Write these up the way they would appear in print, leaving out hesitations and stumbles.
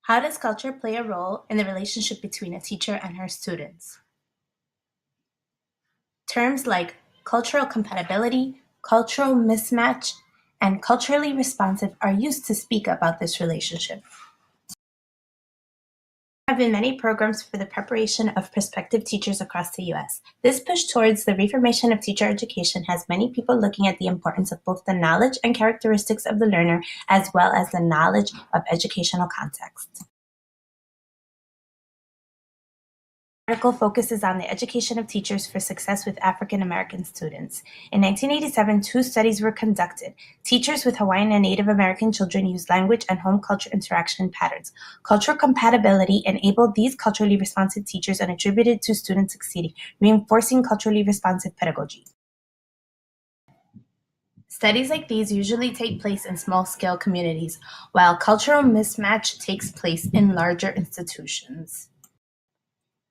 How does culture play a role in the relationship between a teacher and her students? Terms like cultural compatibility, cultural mismatch, and culturally responsive are used to speak about this relationship. There have been many programs for the preparation of prospective teachers across the U.S. This push towards the reformation of teacher education has many people looking at the importance of both the knowledge and characteristics of the learner, as well as the knowledge of educational context. The article focuses on the education of teachers for success with African American students. In 1987, 2 studies were conducted. Teachers with Hawaiian and Native American children used language and home culture interaction patterns. Cultural compatibility enabled these culturally responsive teachers and attributed to students succeeding, reinforcing culturally responsive pedagogy. Studies like these usually take place in small-scale communities, while cultural mismatch takes place in larger institutions.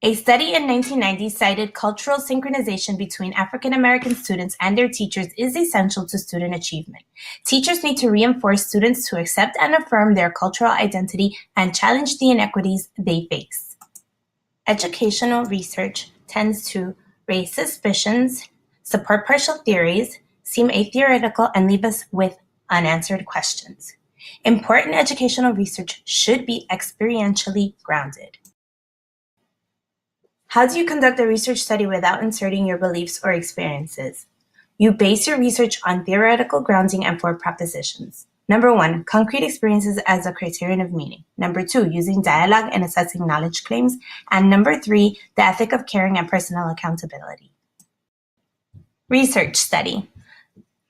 A study in 1990 cited cultural synchronization between African American students and their teachers is essential to student achievement. Teachers need to reinforce students to accept and affirm their cultural identity and challenge the inequities they face. Educational research tends to raise suspicions, support partial theories, seem atheoretical, and leave us with unanswered questions. Important educational research should be experientially grounded. How do you conduct a research study without inserting your beliefs or experiences? You base your research on theoretical grounding and 4 propositions. Number 1, concrete experiences as a criterion of meaning. Number 2, using dialogue in assessing knowledge claims. And number 3, the ethic of caring and personal accountability. Research study.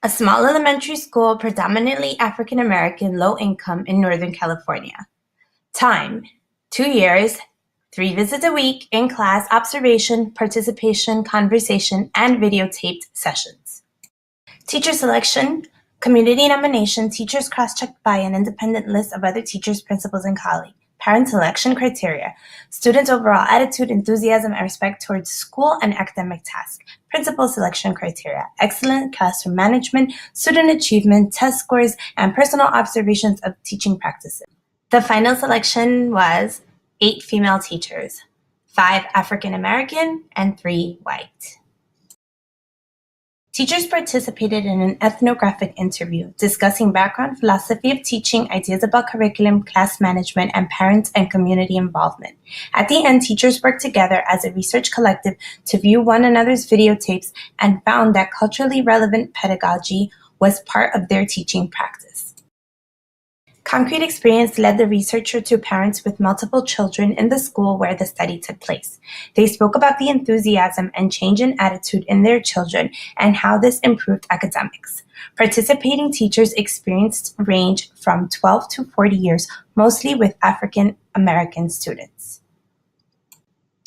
A small elementary school, predominantly African American, low income in Northern California. Time, 2 years, 3 visits a week, in class, observation, participation, conversation, and videotaped sessions. Teacher selection, community nomination, teachers cross-checked by an independent list of other teachers, principals, and colleagues. Parent selection criteria, students' overall attitude, enthusiasm, and respect towards school and academic tasks. Principal selection criteria, excellent classroom management, student achievement, test scores, and personal observations of teaching practices. The final selection was 8 female teachers, 5 African American, and 3 white. Teachers participated in an ethnographic interview discussing background, philosophy of teaching, ideas about curriculum, class management, and parents and community involvement. At the end, teachers worked together as a research collective to view one another's videotapes and found that culturally relevant pedagogy was part of their teaching practice. Concrete experience led the researcher to parents with multiple children in the school where the study took place. They spoke about the enthusiasm and change in attitude in their children and how this improved academics. Participating teachers experienced range from 12 to 40 years, mostly with African American students.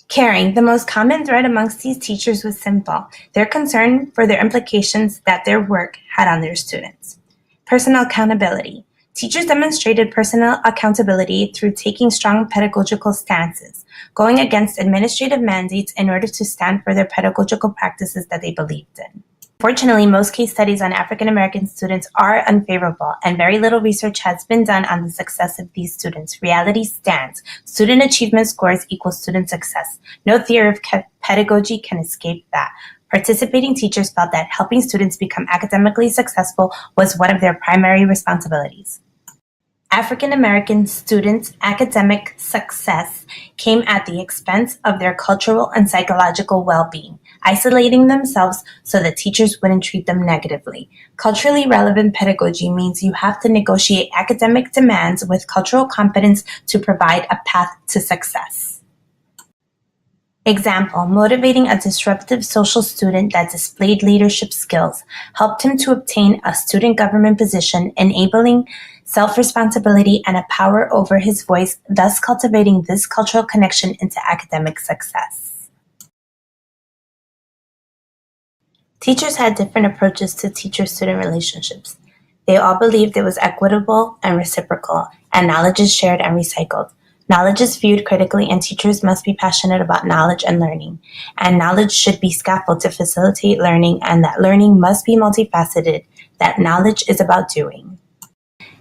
Caring. The most common thread amongst these teachers was simple: their concern for their implications that their work had on their students. Personal accountability. Teachers demonstrated personal accountability through taking strong pedagogical stances, going against administrative mandates in order to stand for their pedagogical practices that they believed in. Fortunately, most case studies on African American students are unfavorable, and very little research has been done on the success of these students. Reality stands. Student achievement scores equal student success. No theory of pedagogy can escape that. Participating teachers felt that helping students become academically successful was one of their primary responsibilities. African American students' academic success came at the expense of their cultural and psychological well-being, isolating themselves so that teachers wouldn't treat them negatively. Culturally relevant pedagogy means you have to negotiate academic demands with cultural competence to provide a path to success. Example, motivating a disruptive social student that displayed leadership skills helped him to obtain a student government position, enabling self-responsibility and a power over his voice, thus cultivating this cultural connection into academic success. Teachers had different approaches to teacher-student relationships. They all believed it was equitable and reciprocal, and knowledge is shared and recycled. Knowledge is viewed critically, and teachers must be passionate about knowledge and learning. And knowledge should be scaffold to facilitate learning, and that learning must be multifaceted, that knowledge is about doing.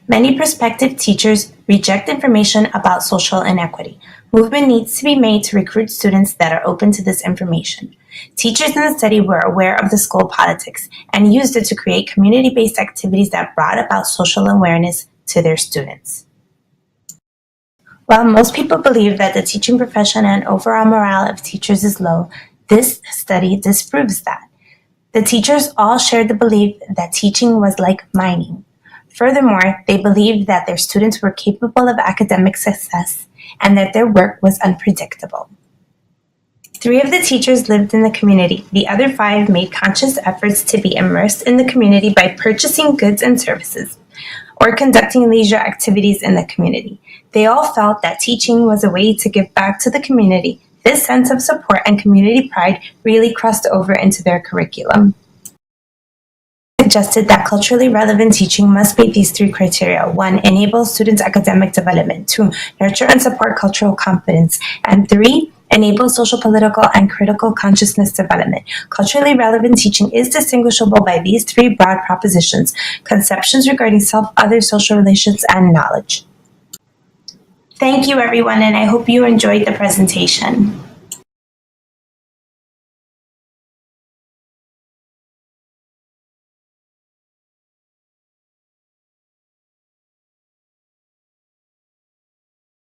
Many prospective teachers reject information about social inequity. Movement needs to be made to recruit students that are open to this information. Teachers in the study were aware of the school politics and used it to create community-based activities that brought about social awareness to their students. While most people believe that the teaching profession and overall morale of teachers is low, this study disproves that. The teachers all shared the belief that teaching was like mining. Furthermore, they believed that their students were capable of academic success and that their work was unpredictable. 3 of the teachers lived in the community. The other 5 made conscious efforts to be immersed in the community by purchasing goods and services or conducting leisure activities in the community. They all felt that teaching was a way to give back to the community. This sense of support and community pride really crossed over into their curriculum. Suggested that culturally relevant teaching must meet these 3 criteria. 1, enable students' academic development. 2, nurture and support cultural competence. And 3, enable social, political, and critical consciousness development. Culturally relevant teaching is distinguishable by these 3 broad propositions: conceptions regarding self, other, social relations, and knowledge. Thank you, everyone, and I hope you enjoyed the presentation.